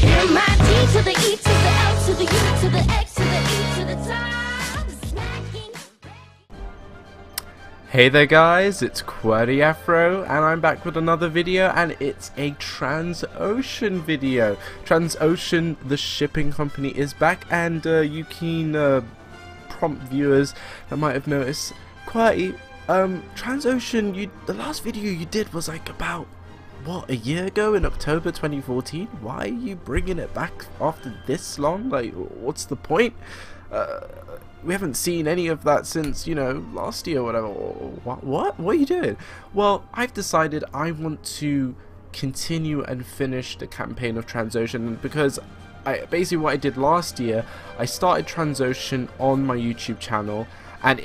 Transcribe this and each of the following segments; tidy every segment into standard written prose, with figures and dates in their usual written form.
M-I-D to the E to the L to the U to the X to the E to the top. Smacking. Hey there guys, it's Qwerty Afro and I'm back with another video, and it's a TransOcean video. TransOcean, the shipping company, is back, and you keen prompt viewers that might have noticed, Qwerty, TransOcean, the last video you did was like about, what, a year ago in October 2014? Why are you bringing it back after this long? Like, what's the point? We haven't seen any of that since, you know, last year or whatever. What are you doing? Well, I've decided I want to continue and finish the campaign of TransOcean, because basically what I did last year, I started TransOcean on my YouTube channel, and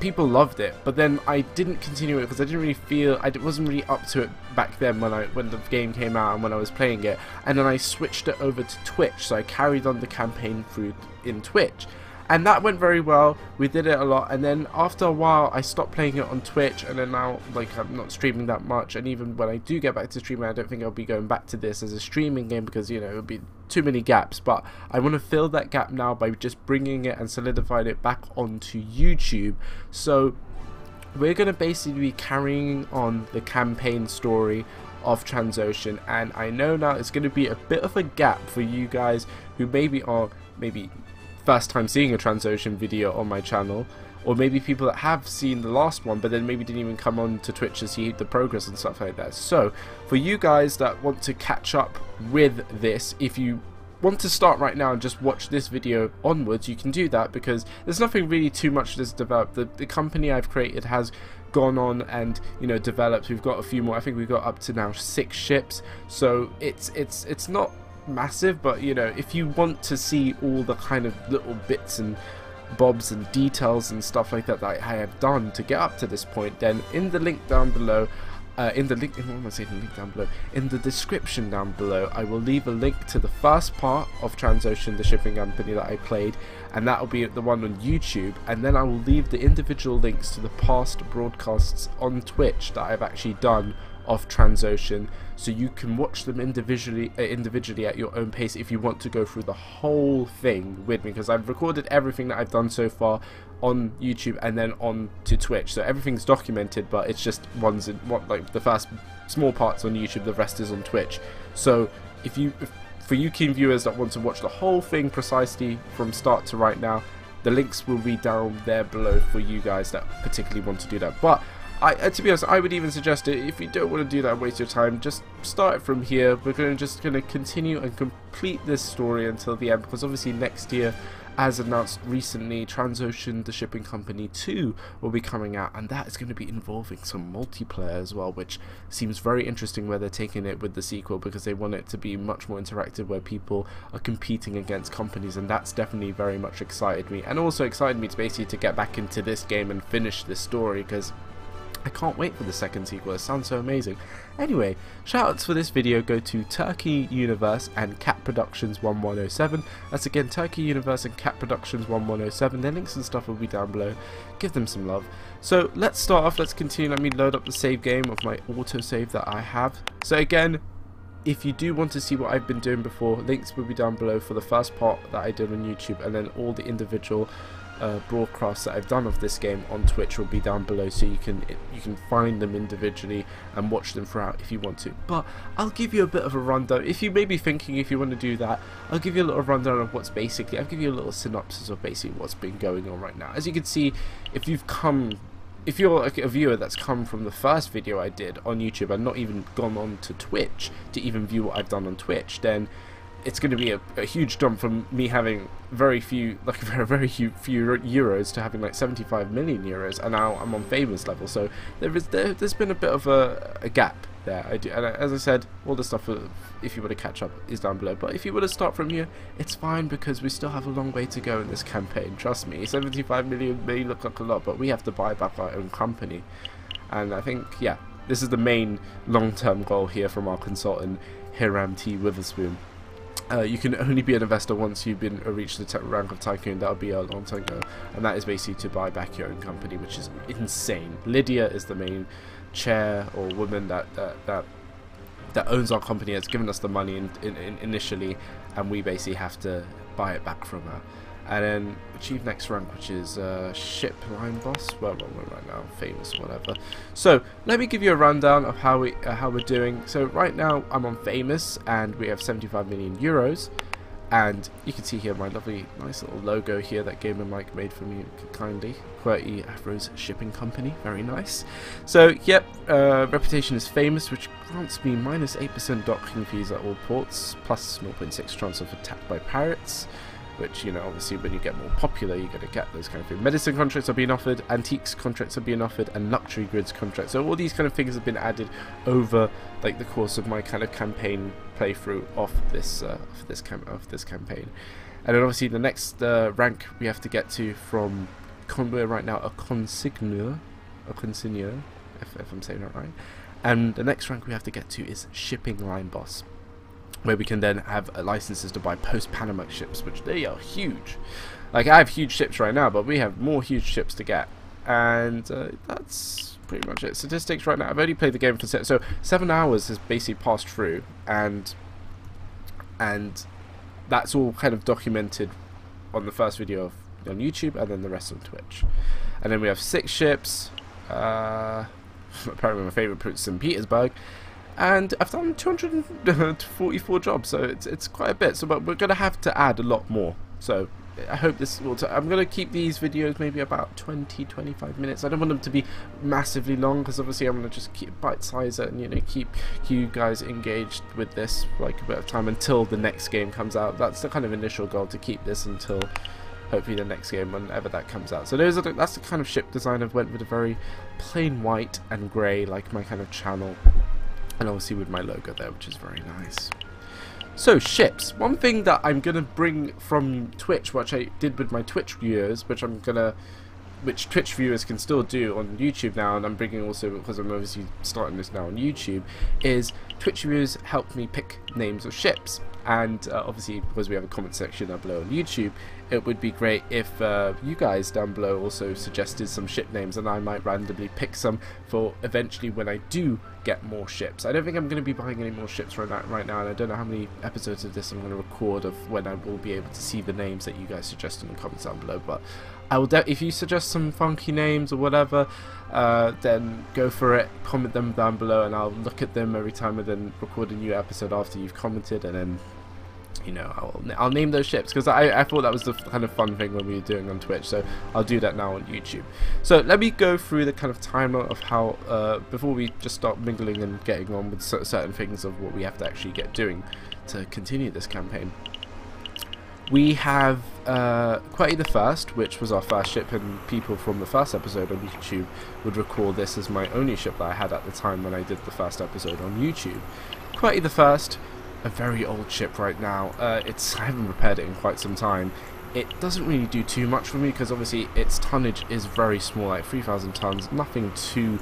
people loved it, but then I didn't continue it because I didn't really feel, I wasn't really up to it back then when the game came out and when I was playing it. And then I switched it over to Twitch, so I carried on the campaign through in Twitch, and that went very well. We did it a lot, and then after a while I stopped playing it on Twitch, and then now, like, I'm not streaming that much, and even when I do get back to streaming, I don't think I'll be going back to this as a streaming game, because, you know, it'll be too many gaps. But I want to fill that gap now by just bringing it and solidifying it back onto YouTube. So we're going to basically be carrying on the campaign story of TransOcean, and I know now it's going to be a bit of a gap for you guys who maybe are first time seeing a TransOcean video on my channel, or maybe people that have seen the last one but then maybe didn't even come on to Twitch to see the progress and stuff like that. So for you guys that want to catch up with this, if you want to start right now and just watch this video onwards, you can do that, because there's nothing really too much that's developed. The company I've created has gone on and, you know, developed. We've got a few more. I think we've got up to now 6 ships, so it's not massive, but, you know, if you want to see all the kind of little bits and bobs and details and stuff like that that I have done to get up to this point, then in the link down below, in the description down below, I will leave a link to the first part of TransOcean, the shipping company that I played, and that will be the one on YouTube, and then I will leave the individual links to the past broadcasts on Twitch that I've actually done of TransOcean, so you can watch them individually at your own pace if you want to go through the whole thing with me, because I've recorded everything that I've done so far on YouTube and then on to Twitch, so everything's documented, but it's just like the first small parts on YouTube, the rest is on Twitch. So for you keen viewers that want to watch the whole thing precisely from start to right now, the links will be down there below for you guys that particularly want to do that. But to be honest, I would even suggest it, if you don't want to do that and waste your time, just start it from here. We're just going to continue and complete this story until the end, because obviously next year, as announced recently, TransOcean, the shipping company 2 will be coming out, and that is going to be involving some multiplayer as well, which seems very interesting where they're taking it with the sequel, because they want it to be much more interactive, where people are competing against companies, and that's definitely very much excited me, and also excited me to basically to get back into this game and finish this story, because I can't wait for the second sequel. It sounds so amazing. Anyway, shoutouts for this video go to Turkey Universe and Cat Productions 1107. That's again Turkey Universe and Cat Productions 1107. Their links and stuff will be down below. Give them some love. So let's start off. Let's continue. Let me load up the save game of my autosave that I have. So again, if you do want to see what I've been doing before, links will be down below for the first part that I did on YouTube, and then all the individual broadcasts that I've done of this game on Twitch will be down below, so you can find them individually and watch them throughout if you want to. But I'll give you a bit of a rundown. If you may be thinking, if you want to do that, I'll give you a little rundown of what's basically, I'll give you a little synopsis of basically what's been going on right now. As you can see, if you're like a viewer that's come from the first video I did on YouTube and not even gone on to Twitch to even view what I've done on Twitch, then it's going to be a huge jump from me having very few euros to having like 75 million euros, and now I'm on famous level. So there's been a bit of a gap there. And as I said, all the stuff, if you want to catch up, is down below. But if you want to start from here, it's fine, because we still have a long way to go in this campaign. Trust me, 75 million may look like a lot, but we have to buy back our own company. And I think, yeah, this is the main long-term goal here from our consultant, Hiram T. Witherspoon. You can only be an investor once you've reached the rank of tycoon. That'll be a long time ago, and that is basically to buy back your own company, which is insane. Lydia is the main chair or woman that that owns our company has given us the money initially, and we basically have to buy it back from her. And then achieve next rank, which is ship line boss. Well, we're right now famous, whatever. So let me give you a rundown of how we're doing. So right now I'm on famous, and we have 75 million euros. And you can see here my lovely, nice little logo here that Gamer Mike made for me kindly. Qwerty Afro's shipping company, very nice. So yep, reputation is famous, which grants me minus 8% docking fees at all ports, plus 0.6 chance of attack by pirates. Which, you know, obviously when you get more popular, you're going to get those kind of things. Medicine contracts are being offered, antiques contracts are being offered, and luxury goods contracts. So all these kind of things have been added over like the course of my kind of campaign playthrough of this campaign. And then obviously the next rank we have to get to from we're right now a consigneur, if I'm saying that right. And the next rank we have to get to is shipping line boss, where we can then have licenses to buy post-Panamax ships, which they are huge. Like, I have huge ships right now, but we have more huge ships to get. And that's pretty much it. Statistics right now, I've only played the game for 7 hours has basically passed through, and that's all kind of documented on the first video on YouTube, and then the rest on Twitch. And then we have 6 ships, apparently my favourite is St. Petersburg. And I've done 244 jobs, so it's quite a bit. So, but we're gonna have to add a lot more. So I hope this will. I'm gonna keep these videos maybe about 20-25 minutes. I don't want them to be massively long, because obviously I'm gonna just keep bite-size it and, you know, keep you guys engaged with this for like a bit of time until the next game comes out. That's the kind of initial goal, to keep this until hopefully the next game, whenever that comes out. So that's the kind of ship design I've went with, a very plain white and grey, like my kind of channel. And obviously with my logo there, which is very nice. So ships, one thing that I'm gonna bring from Twitch, which I did with my Twitch viewers, which Twitch viewers can still do on YouTube now, and I'm bringing also, because I'm obviously starting this now on YouTube, is Twitch viewers helped me pick names of ships. And obviously, because we have a comment section down below on YouTube, it would be great if you guys down below also suggested some ship names, and I might randomly pick some for eventually when I do get more ships. I don't think I'm going to be buying any more ships right now, and I don't know how many episodes of this I'm going to record of when I will be able to see the names that you guys suggest in the comments down below. But I will if you suggest some funky names or whatever, then go for it, comment them down below, and I'll look at them every time and then record a new episode after you've commented, and then, you know, I'll name those ships, because I thought that was the kind of fun thing when we were doing on Twitch, so I'll do that now on YouTube. So let me go through the kind of timeline of how, before we just start mingling and getting on with certain things of what we have to actually get doing to continue this campaign. We have Qwerty the First, which was our first ship, and people from the first episode on YouTube would recall this as my only ship that I had at the time when I did the first episode on YouTube. Qwerty the First, a very old ship right now. I haven't repaired it in quite some time. It doesn't really do too much for me, because obviously its tonnage is very small, like 3,000 tons, nothing too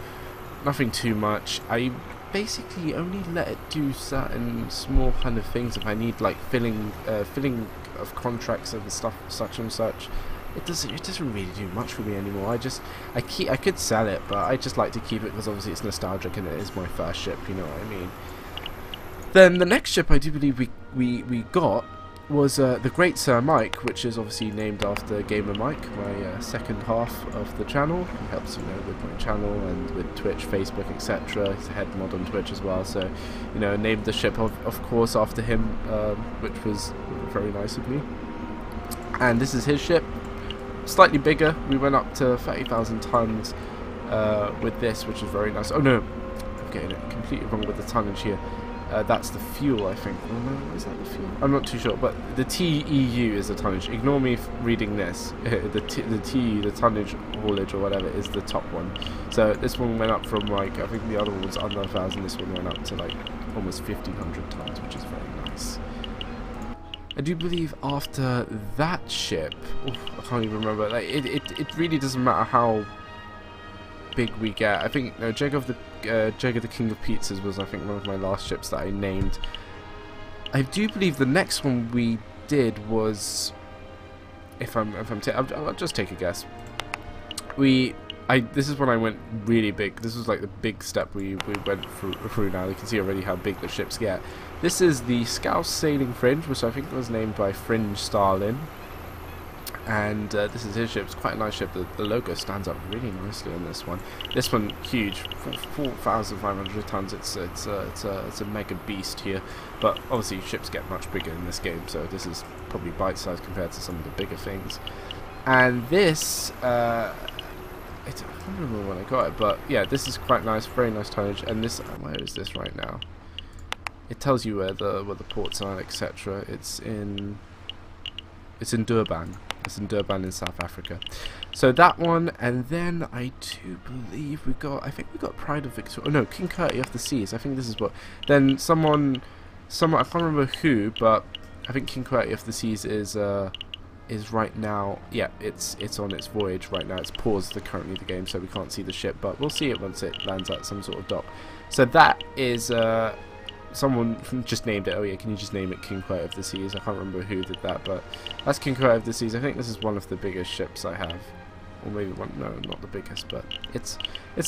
much. I basically only let it do certain small kind of things if I need, like filling of contracts and stuff, such and such. It doesn't really do much for me anymore. I could sell it, but I just like to keep it because obviously it's nostalgic and it is my first ship, you know what I mean. Then the next ship I do believe we got was the Great Sir Mike, which is obviously named after Gamer Mike, my second half of the channel. He helps, you know, with my channel and with Twitch, Facebook, etc. He's a head mod on Twitch as well, so, you know, named the ship of course after him, which was very nice of me. And this is his ship, slightly bigger. We went up to 30,000 tons with this, which is very nice. Oh no, I'm getting it completely wrong with the tonnage here. That's the fuel, I think. Oh, no, is that the fuel? I'm not too sure, but the TEU is the tonnage. Ignore me reading this. the TEU, the tonnage haulage or whatever, is the top one. So this one went up from, like, I think the other one was under 1,000. This one went up to like almost 1,500 tons, which is very nice. I do believe after that ship, I can't even remember. Like it really doesn't matter how big we get. I think Jag of the King of Pizzas was, I think, one of my last ships that I named. I do believe the next one we did was, I'll just take a guess. this is when I went really big. This was like the big step we went through now. You can see already how big the ships get. This is the Scouse Sailing Fringe, which I think was named by Fringe Starlin. And this is his ship. It's quite a nice ship. The logo stands up really nicely on this one. This one huge, 4,500 tons. It's a mega beast here. But obviously ships get much bigger in this game, so this is probably bite-sized compared to some of the bigger things. And this, I can't remember when I got it, but yeah, this is quite nice, very nice tonnage. And this, where is this right now? It tells you where the ports are, etc. It's in Durban. It's in Durban in South Africa. So that one, and then I do believe I think we got Pride of Victoria. Oh no, King Qwerty of the Seas. I think this is what. Then someone, I can't remember who, but I think King Qwerty of the Seas is right now. Yeah, it's on its voyage right now. It's paused currently the game, so we can't see the ship, but we'll see it once it lands at some sort of dock. So that is someone just named it. Oh yeah, can you just name it King Qwerty of the Seas? I can't remember who did that, but that's King Qwerty of the Seas. I think this is one of the biggest ships I have, or maybe one. No, not the biggest, but it's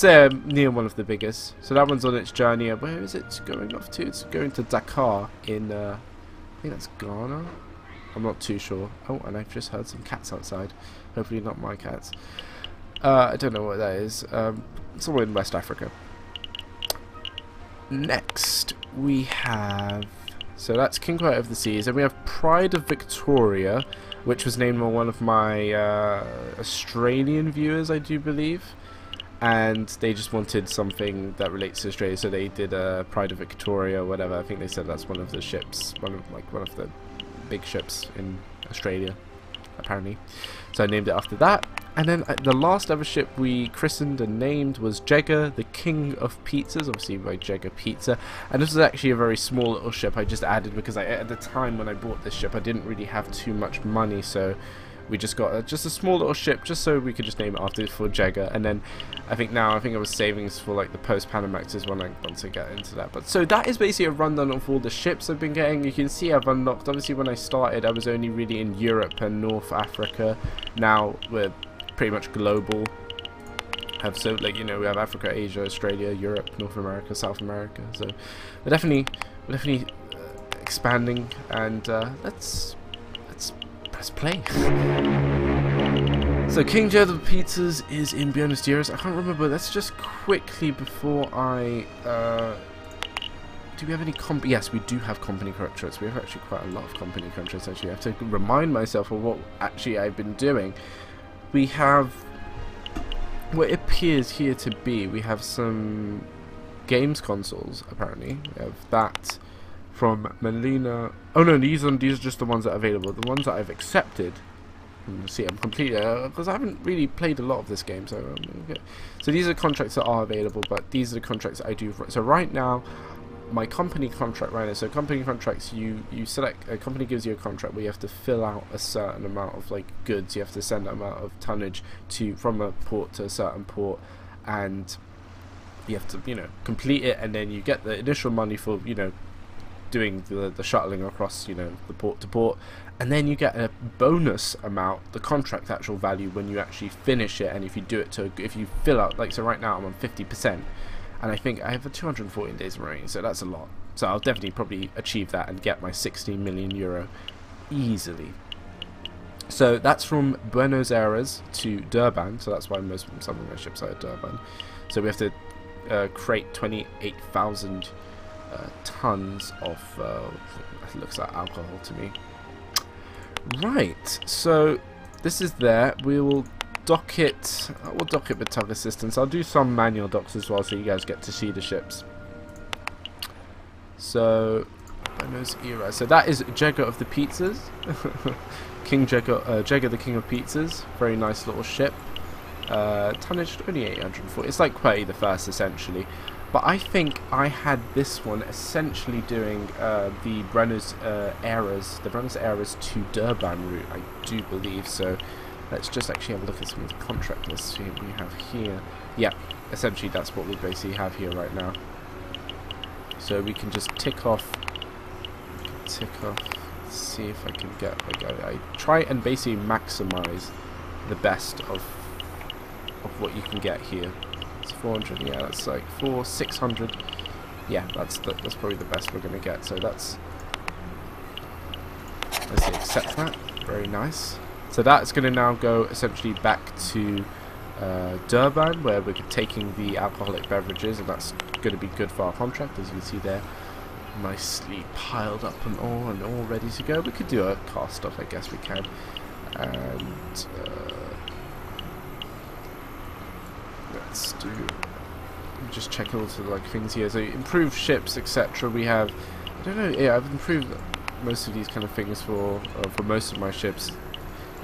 near one of the biggest. So that one's on its journey. Where is it going off to? It's going to Dakar in I think that's Ghana. I'm not too sure. Oh, and I've just heard some cats outside. Hopefully not my cats. I don't know what that is. Somewhere in West Africa. Next we have, so that's King Qwerty of the Seas, and we have Pride of Victoria, which was named by one of my Australian viewers, I do believe, and they just wanted something that relates to Australia, so they did Pride of Victoria, whatever. I think they said that's one of the ships, one of the big ships in Australia, apparently. So I named it after that. And then the last ever ship we christened and named was Jagger, the King of Pizzas, obviously by Jagger Pizza. And this was actually a very small little ship I just added because at the time when I bought this ship I didn't really have too much money, so we just got just a small little ship just so we could just name it after for Jagger. And then I think I was savings for like the post-Panamaxes once I get into that. But so that is basically a rundown of all the ships I've been getting. You can see I've unlocked, obviously when I started I was only really in Europe and North Africa. Now we're pretty much global. We have Africa, Asia, Australia, Europe, North America, South America. So we're definitely expanding, and let's press play. So King Jagger of the Pizzas is in Buenos Aires. I can't remember. Let's just quickly before I do we have any yes, we do have company contracts. We have actually quite a lot of company contracts. Actually, I have to remind myself of what actually I've been doing. We have what it appears here to be. We have some games consoles, apparently. We have that from Melina. Oh no, these are just the ones that are available. The ones that I've accepted. See, I'm completely because I haven't really played a lot of this game, so okay. So these are contracts that are available, but these are the contracts that I do. So right now, my company contract right now. So company contracts, you select, a company gives you a contract where you have to fill out a certain amount of like goods. You have to send an amount of tonnage from a port to a certain port, and you have to complete it, and then you get the initial money for doing the shuttling across the port to port, and then you get a bonus amount, the contract actual value, when you actually finish it. And if you do it if you fill out, like, so right now I'm on 50%. And I think I have 214 days remaining, so that's a lot. So I'll definitely probably achieve that and get my 16 million euro easily. So that's from Buenos Aires to Durban, so that's why some of my ships are at Durban. So we have to create 28,000 tons of, it looks like alcohol to me. Right, so this is there. We'll dock it with tug assistance. I'll do some manual docks as well so you guys get to see the ships. So Buenos Aires. So that is Jagger of the Pizzas. King Jagger, Jagger the King of Pizzas. Very nice little ship. Tonnage only 840. It's like Qwerty the First essentially. But I think I had this one essentially doing the Buenos Aires to Durban route, I do believe. So let's just actually have a look at some of the contract lists we have here. Yeah, essentially that's what we basically have here right now. So we can just tick off. Let's see if I can get, like, I try and basically maximize the best of of what you can get here. It's 400. Yeah, that's like 600. Yeah, that's probably the best we're gonna get. So let's accept that. Very nice. So that's gonna now go essentially back to Durban, where we're taking the alcoholic beverages, and that's going to be good for our contract, as you can see there, nicely piled up and all ready to go. We could do a cast off, I guess we can, and let's do. Just checking all the like things here. So improved ships, etc. We have, I don't know. Yeah, I've improved most of these kind of things for most of my ships.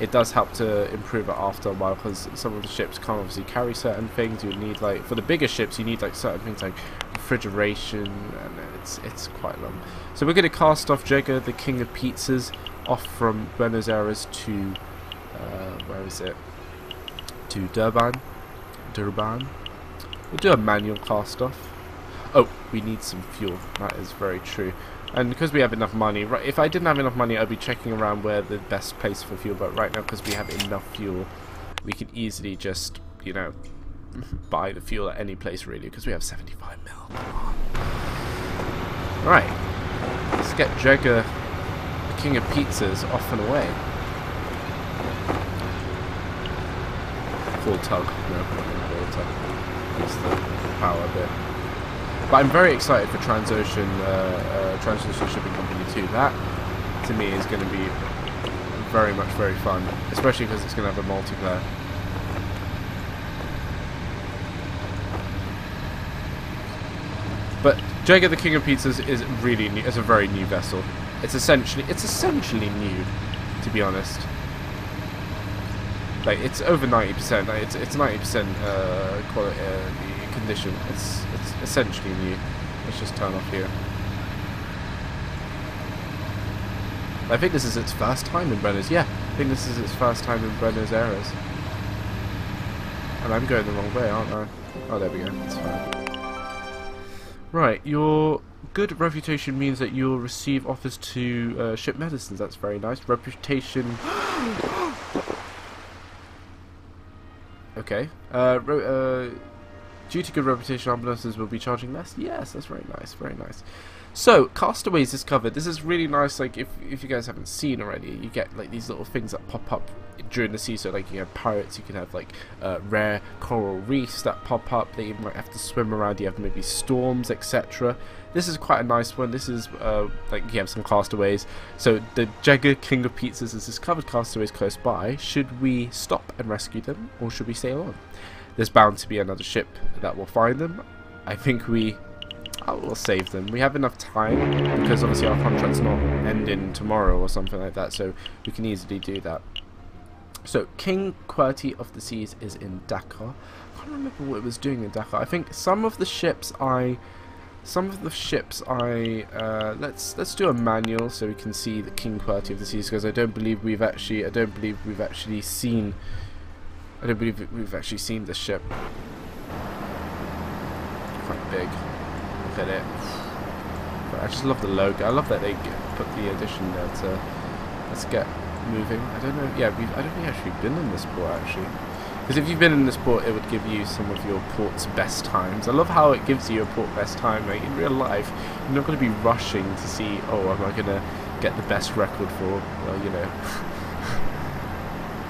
It does help to improve it after a while, because some of the ships can't obviously carry certain things. You need, like, for the bigger ships, you need like certain things like refrigeration, and it's quite long. So we're going to cast off Jagger, the King of Pizzas, off from Buenos Aires to where is it? To Durban. We'll do a manual cast off. Oh, we need some fuel. That is very true. And because we have enough money, right? If I didn't have enough money, I'd be checking around where the best place for fuel. But right now, because we have enough fuel, we can easily just, you know, buy the fuel at any place really. Because we have 75 mil. Right, let's get Jagger, the King of Pizzas, off and away. Full tug. No, not full tug. It's the power bit. But I'm very excited for TransOcean Shipping Company too. That, to me, is going to be very fun, especially because it's going to have a multiplayer. But Jagger, the King of Pizzas, is really new. It's a very new vessel. It's essentially new, to be honest. Like, it's over 90%. Like, it's 90% quality condition. It's essentially new. Let's just turn off here. I think this is its first time in Buenos. Yeah, I think this is its first time in Buenos Aires. And I'm going the wrong way, aren't I? Oh, there we go. That's fine. Right, your good reputation means that you'll receive offers to ship medicines. That's very nice. Reputation. Okay. Due to good reputation, ambulances will be charging less. Yes, that's very nice. Very nice. So, castaways is covered. This is really nice. Like, if you guys haven't seen already, you get like these little things that pop up during the sea. So, like, you have pirates. You can have like rare coral reefs that pop up. That you might have to swim around. You have maybe storms, etc. This is quite a nice one. This is like you have some castaways. So, the Jagger, King of Pizzas, has discovered castaways close by. Should we stop and rescue them, or should we sail on? There's bound to be another ship that will find them. I think we'll save them. We have enough time, because obviously our contract's not ending tomorrow or something like that, so we can easily do that. So, King Qwerty of the Seas is in Dakar. I can't remember what it was doing in Dakar. I think some of the ships let's do a manual so we can see the King Qwerty of the Seas, because I don't believe we've actually seen this ship. Quite big. Look at it. But I just love the logo. I love that they put the addition there to. Let's get moving. I don't know. Yeah, I don't think I've actually been in this port actually. Because if you've been in this port, it would give you some of your port's best times. I love how it gives you a port best time. Like in real life, you're not going to be rushing to see, oh, am I going to get the best record for, well, you know,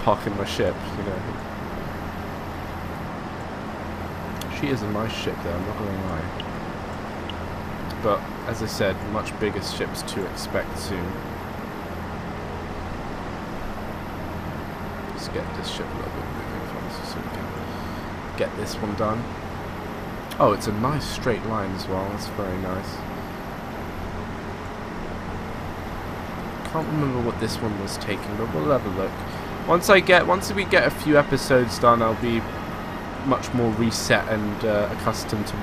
parking my ship, you know. She is a nice ship there, I'm not going to lie. But, as I said, much bigger ships to expect soon. Let's get this ship a little bit moving for us so we can get this one done. Oh, it's a nice straight line as well, that's very nice. Can't remember what this one was taking, but we'll have a look. Once we get a few episodes done, I'll be much more reset and accustomed to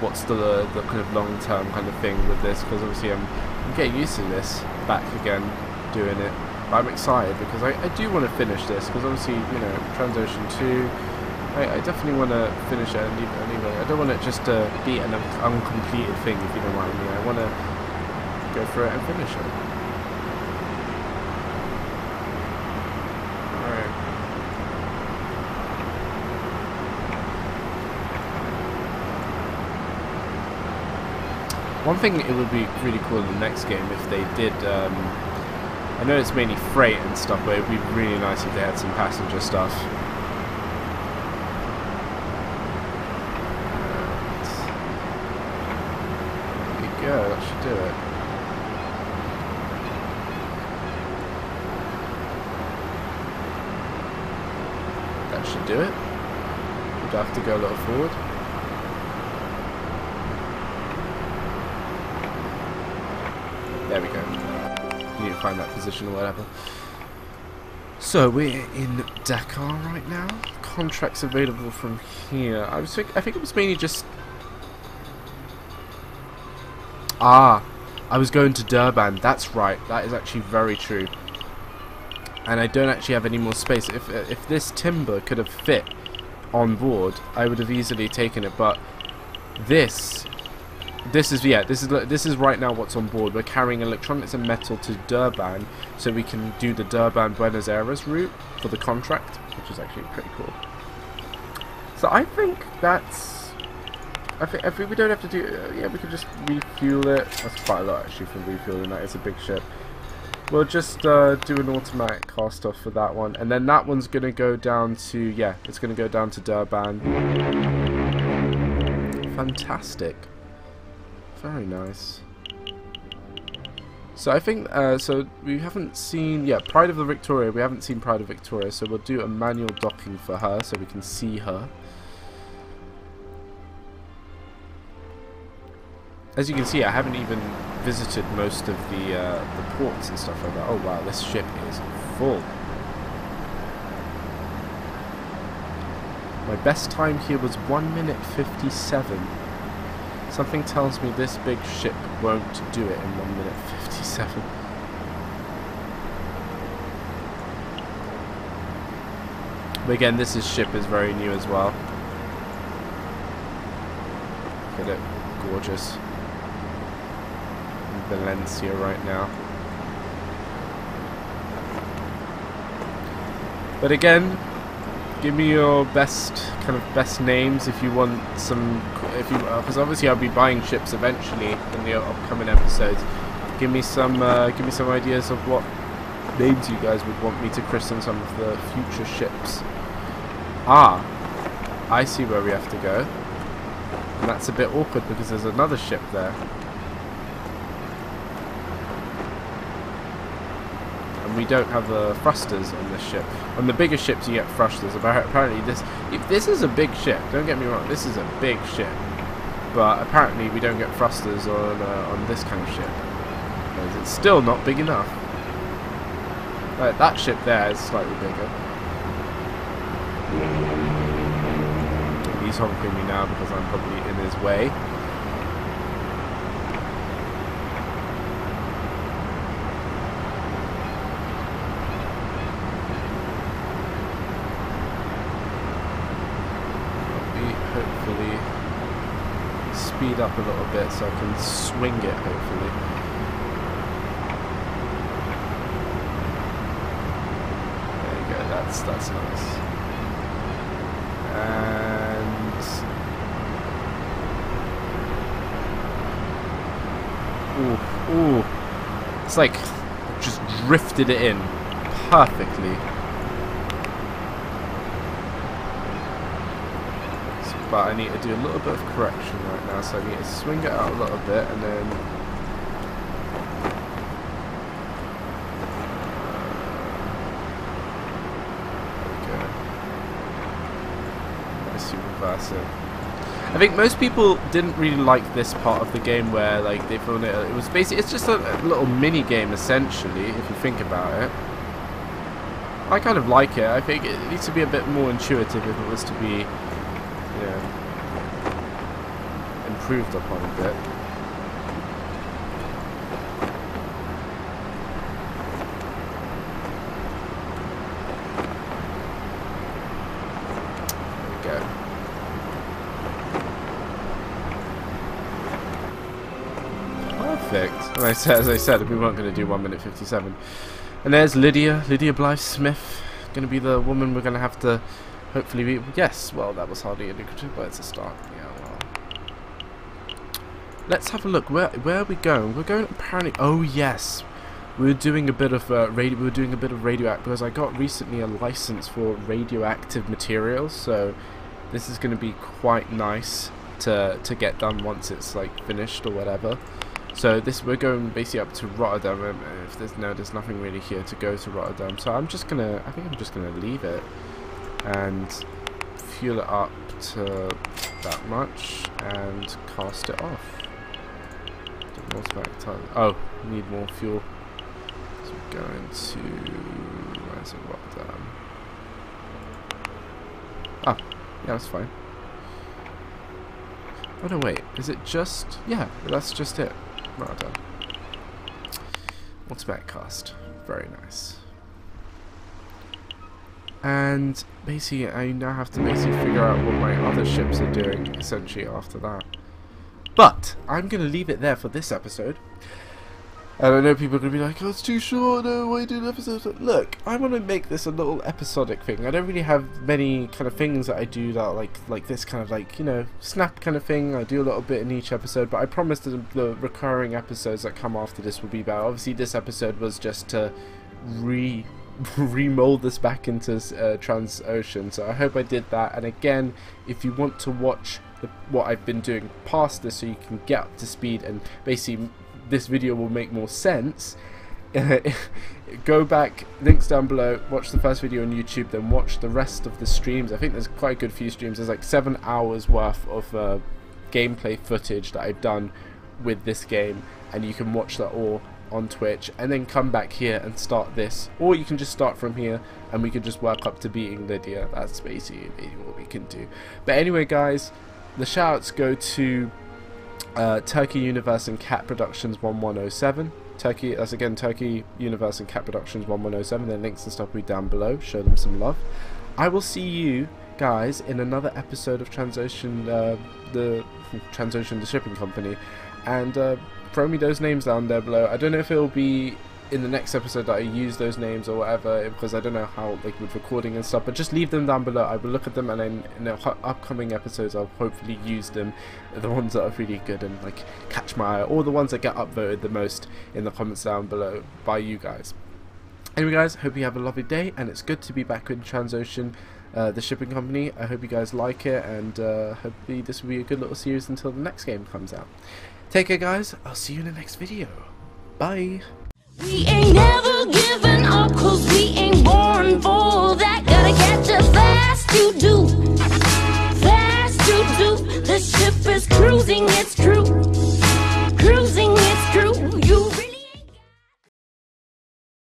what's the kind of long-term kind of thing with this, because obviously I'm getting used to this back again doing it. But I'm excited because I do want to finish this, because obviously, you know, TransOcean 2, I definitely want to finish it anyway. I don't want it just to be an uncompleted thing, if you know what I mean. I want to go through it and finish it. One thing, it would be really cool in the next game if they did, I know it's mainly freight and stuff, but it would be really nice if they had some passenger stuff. There you go, that should do it. That should do it. We'd have to go a little forward. There we go. You need to find that position or whatever. So we're in Dakar right now. Contracts available from here. I think it was mainly just. I was going to Durban. That's right. That is actually very true. And I don't actually have any more space. If this timber could have fit on board, I would have easily taken it. But this is right now what's on board. We're carrying electronics and metal to Durban, so we can do the Durban Buenos Aires route for the contract, which is actually pretty cool. So I think that's. I think we don't have to do. Yeah, we can just refuel it. That's quite a lot actually for refueling. That is a big ship. We'll just do an automatic cast off for that one, and then that one's gonna go down to it's gonna go down to Durban. Fantastic. Very nice. So I think, so we haven't seen, Pride of the Victoria, we haven't seen Pride of Victoria, so we'll do a manual docking for her so we can see her. As you can see, I haven't even visited most of the ports and stuff like that. Oh wow, this ship is full. My best time here was 1 minute 57. Something tells me this big ship won't do it in 1 minute 57. But again, this ship is very new as well. Look at it, gorgeous. In Valencia right now. But again, give me your best names if you want some. Because obviously I'll be buying ships eventually in the upcoming episodes. Give me some ideas of what names you guys would want me to christen some of the future ships. I see where we have to go, and that's a bit awkward because there's another ship there. We don't have thrusters on this ship. On the bigger ships you get thrusters. Apparently this is a big ship. Don't get me wrong, this is a big ship. But apparently we don't get thrusters on this kind of ship. Because it's still not big enough. Like that ship there is slightly bigger. He's honking me now because I'm probably in his way. Hopefully speed up a little bit so I can swing it, hopefully. There you go, that's nice. And ooh, it's like just drifted it in perfectly. But I need to do a little bit of correction right now, so I need to swing it out a little bit and then there we go. Nice, you reverse it. I think most people didn't really like this part of the game where like they found it was basically, it's just a little mini game essentially if you think about it. I kind of like it. I think it needs to be a bit more intuitive if it was to be improved upon a bit. There we go. Perfect. And as I said, we weren't going to do 1 minute 57. And there's Lydia Blythe Smith, going to be the woman we're going to have to hopefully be. Yes, well, that was hardly indicative, but it's a start. Yeah, well. let's have a look. Where are we going? We're going apparently. Oh yes, we were doing a bit of radio. We were doing a bit of radioactive because I got recently a license for radioactive materials. So this is going to be quite nice to get done once it's like finished or whatever. So we're going basically up to Rotterdam. If there's nothing really here to go to Rotterdam. So I think I'm just gonna leave it and fuel it up to that much and cast it off. Oh, need more fuel. So we're going to, where's it, Rotterdam? Ah, yeah, that's fine. Oh no, wait, is it just, yeah, that's just it. Rotterdam. Automatic cast. Very nice. And basically I now have to figure out what my other ships are doing essentially after that. But I'm going to leave it there for this episode. And I know people are going to be like, oh, it's too short, no, why do an episode? Look, I want to make this a little episodic thing. I don't really have many kind of things that I do that like this kind of like, you know, snap kind of thing. I do a little bit in each episode, but I promise that the recurring episodes that come after this will be better. Obviously, this episode was just to remold this back into TransOcean, so I hope I did that. And again, if you want to watch what I've been doing past this so you can get up to speed and basically this video will make more sense, go back, links down below, watch the first video on YouTube, then watch the rest of the streams. I think there's quite a good few streams. There's like 7 hours worth of gameplay footage that I've done with this game, and you can watch that all on Twitch and then come back here and start this, or you can just start from here and we can just work up to beating Lydia. That's basically what we can do. But anyway guys, the shoutouts go to Turkey Universe and Cat Productions 1107. That's again Turkey Universe and Cat Productions 1107. Their links and stuff will be down below. Show them some love. I will see you guys in another episode of TransOcean, the shipping company, and throw me those names down there below. I don't know if it will be in the next episode that I use those names or whatever, because I don't know how, like, with recording and stuff, but just leave them down below. I will look at them, and then in the upcoming episodes I'll hopefully use them, the ones that are really good and like catch my eye, or the ones that get upvoted the most in the comments down below by you guys. Anyway guys, hope you have a lovely day, and it's good to be back with TransOcean, the shipping company. I hope you guys like it, and hopefully this will be a good little series until the next game comes out. Take care guys, I'll see you in the next video. Bye. We ain't